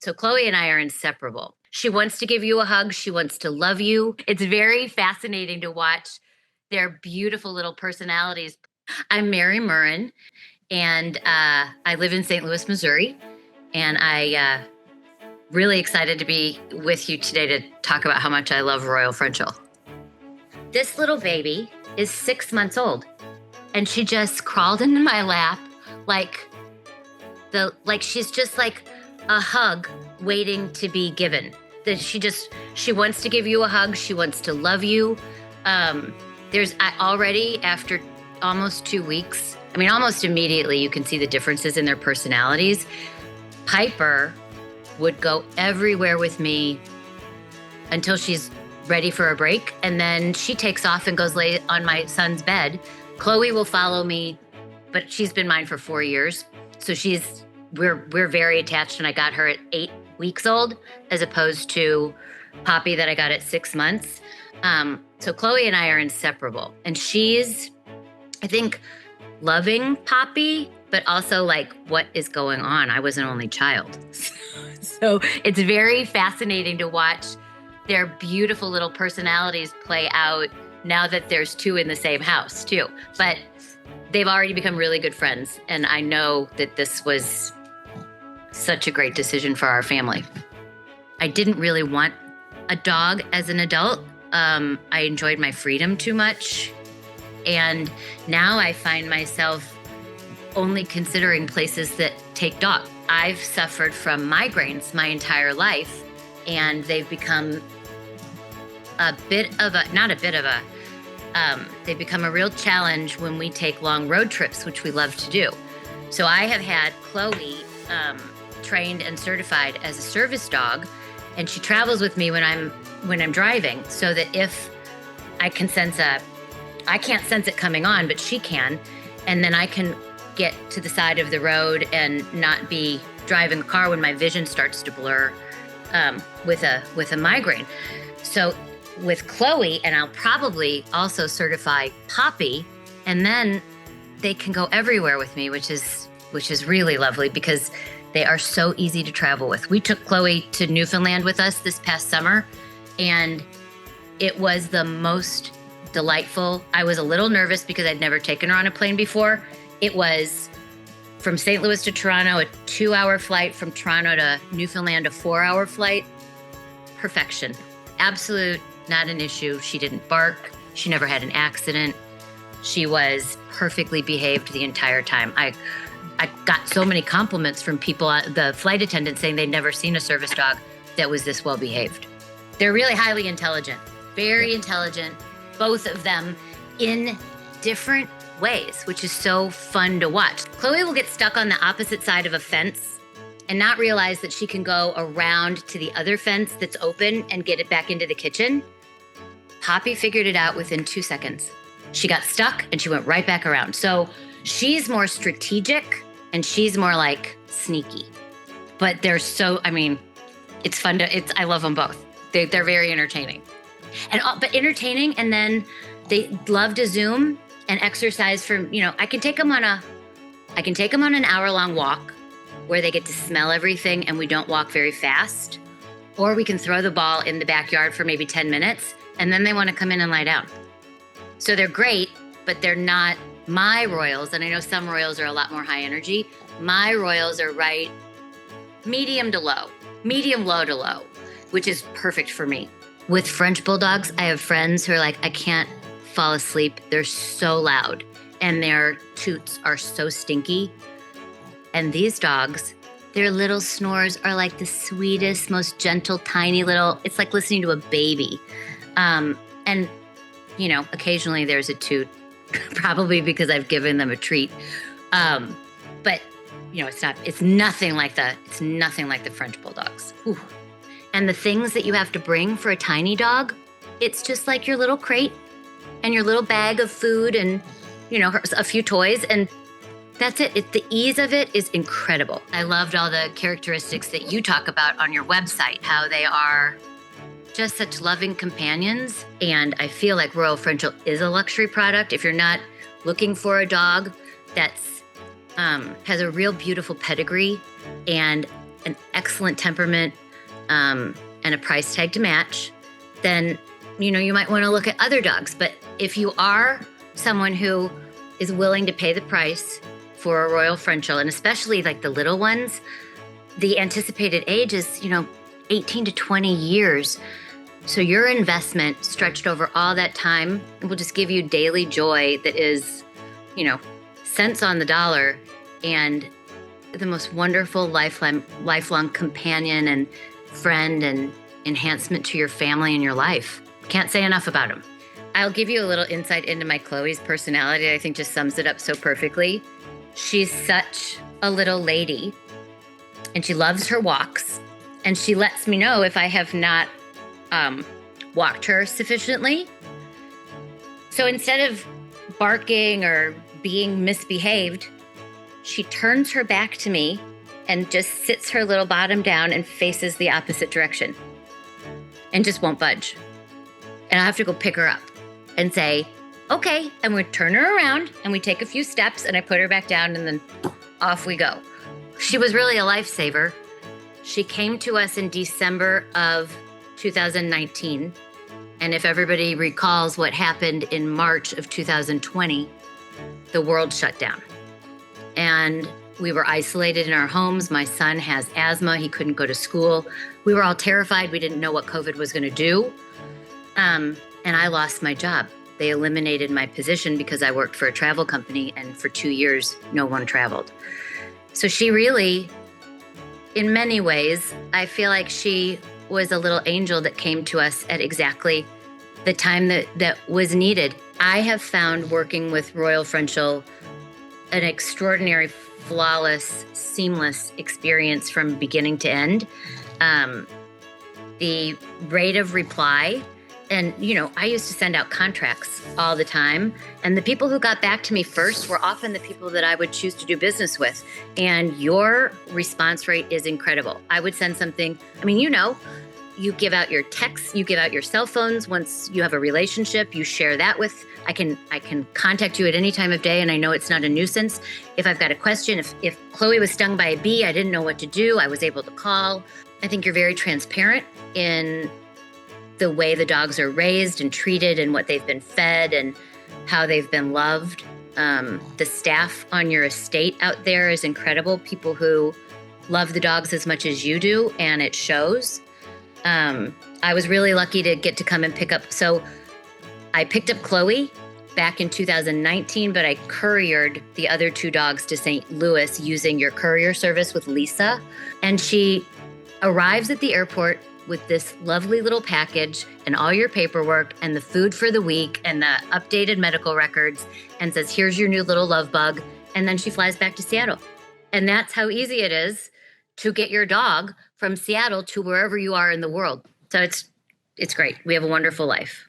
So Chloe and I are inseparable. She wants to give you a hug. She wants to love you. It's very fascinating to watch their beautiful little personalities. I'm Mary Murrin, and I live in St. Louis, Missouri. And I really excited to be with you today to talk about how much I love Royal Frenchel. This little baby is 6 months old, and she just crawled into my lap like she's just like a hug waiting to be given. That she wants to give you a hug. She wants to love you. Already after almost 2 weeks, almost immediately, you can see the differences in their personalities. Piper would go everywhere with me until she's ready for a break. And then she takes off and goes lay on my son's bed. Chloe will follow me, but she's been mine for 4 years. So we're very attached, and I got her at 8 weeks old as opposed to Poppy that I got at 6 months. So Chloe and I are inseparable, and she's, I think, loving Poppy, but also like, what is going on? I was an only child. So it's very fascinating to watch their beautiful little personalities play out now that there's two in the same house too. But they've already become really good friends. And I know that this was such a great decision for our family. I didn't really want a dog as an adult. I enjoyed my freedom too much. And now I find myself only considering places that take dogs. I've suffered from migraines my entire life, and they've become they've become a real challenge when we take long road trips, which we love to do. So I have had Chloe trained and certified as a service dog, and she travels with me when I'm driving, so that if I can't sense it coming on, but she can, and then I can get to the side of the road and not be driving the car when my vision starts to blur with a migraine. So with Chloe, and I'll probably also certify Poppy, and then they can go everywhere with me, which is really lovely because they are so easy to travel with. We took Chloe to Newfoundland with us this past summer, and it was the most delightful. I was a little nervous because I'd never taken her on a plane before. It was from St. Louis to Toronto, a 2-hour flight, from Toronto to Newfoundland, a 4-hour flight. Perfection. Absolute, not an issue. She didn't bark. She never had an accident. She was perfectly behaved the entire time. I got so many compliments from people, the flight attendants, saying they'd never seen a service dog that was this well behaved. They're really highly intelligent, very intelligent, both of them in different ways, which is so fun to watch. Chloe will get stuck on the opposite side of a fence and not realize that she can go around to the other fence that's open and get it back into the kitchen. Poppy figured it out within 2 seconds. She got stuck and she went right back around. So she's more strategic and she's more like sneaky. But they're so, it's fun I love them both. They're very entertaining. But entertaining, and then they love to Zoom and exercise from, I can take them on an hour-long walk where they get to smell everything and we don't walk very fast. Or we can throw the ball in the backyard for maybe 10 minutes and then they want to come in and lie down. So they're great, but they're not my Royals. And I know some Royals are a lot more high energy. My Royals are right medium to low, medium low to low, which is perfect for me. With French Bulldogs, I have friends who are like, I can't fall asleep. They're so loud and their toots are so stinky. And these dogs, their little snores are like the sweetest, most gentle, tiny little, it's like listening to a baby. And, occasionally there's a toot, probably because I've given them a treat. But, it's nothing like the French Bulldogs. Whew. And the things that you have to bring for a tiny dog, it's just like your little crate and your little bag of food and, a few toys, and that's it. The ease of it is incredible. I loved all the characteristics that you talk about on your website, how they are just such loving companions. And I feel like Royal Frenchel is a luxury product. If you're not looking for a dog that's has a real beautiful pedigree and an excellent temperament, and a price tag to match, then, you might want to look at other dogs. But if you are someone who is willing to pay the price for a Royal Frenchel, and especially like the little ones, the anticipated age is, 18 to 20 years. So your investment stretched over all that time will just give you daily joy that is, cents on the dollar, and the most wonderful lifelong companion and friend and enhancement to your family and your life. Can't say enough about him. I'll give you a little insight into my Chloe's personality. I think just sums it up so perfectly. She's such a little lady, and she loves her walks, and she lets me know if I have not walked her sufficiently. So instead of barking or being misbehaved, she turns her back to me and just sits her little bottom down and faces the opposite direction and just won't budge. And I have to go pick her up and say, okay, and we turn her around and we take a few steps and I put her back down and then off we go. She was really a lifesaver. She came to us in December of 2019. And if everybody recalls what happened in March of 2020, the world shut down. And we were isolated in our homes. My son has asthma. He couldn't go to school. We were all terrified. We didn't know what COVID was going to do. And I lost my job. They eliminated my position because I worked for a travel company, and for 2 years, no one traveled. So she really, in many ways, I feel like she was a little angel that came to us at exactly the time that was needed. I have found working with Royal Frenchel an extraordinary, flawless, seamless experience from beginning to end. The rate of reply, and, I used to send out contracts all the time. And the people who got back to me first were often the people that I would choose to do business with. And your response rate is incredible. I would send something, you give out your texts, you give out your cell phones. Once you have a relationship, you share that with, I can contact you at any time of day, and I know it's not a nuisance. If I've got a question, if Chloe was stung by a bee, I didn't know what to do, I was able to call. I think you're very transparent in the way the dogs are raised and treated and what they've been fed and how they've been loved. The staff on your estate out there is incredible. People who love the dogs as much as you do, and it shows. I was really lucky to get to come and pick up. So I picked up Chloe back in 2019, but I couriered the other 2 dogs to St. Louis using your courier service with Lisa. And she arrives at the airport with this lovely little package and all your paperwork and the food for the week and the updated medical records, and says, here's your new little love bug. And then she flies back to Seattle. And that's how easy it is to get your dog from Seattle to wherever you are in the world. So it's great. We have a wonderful life.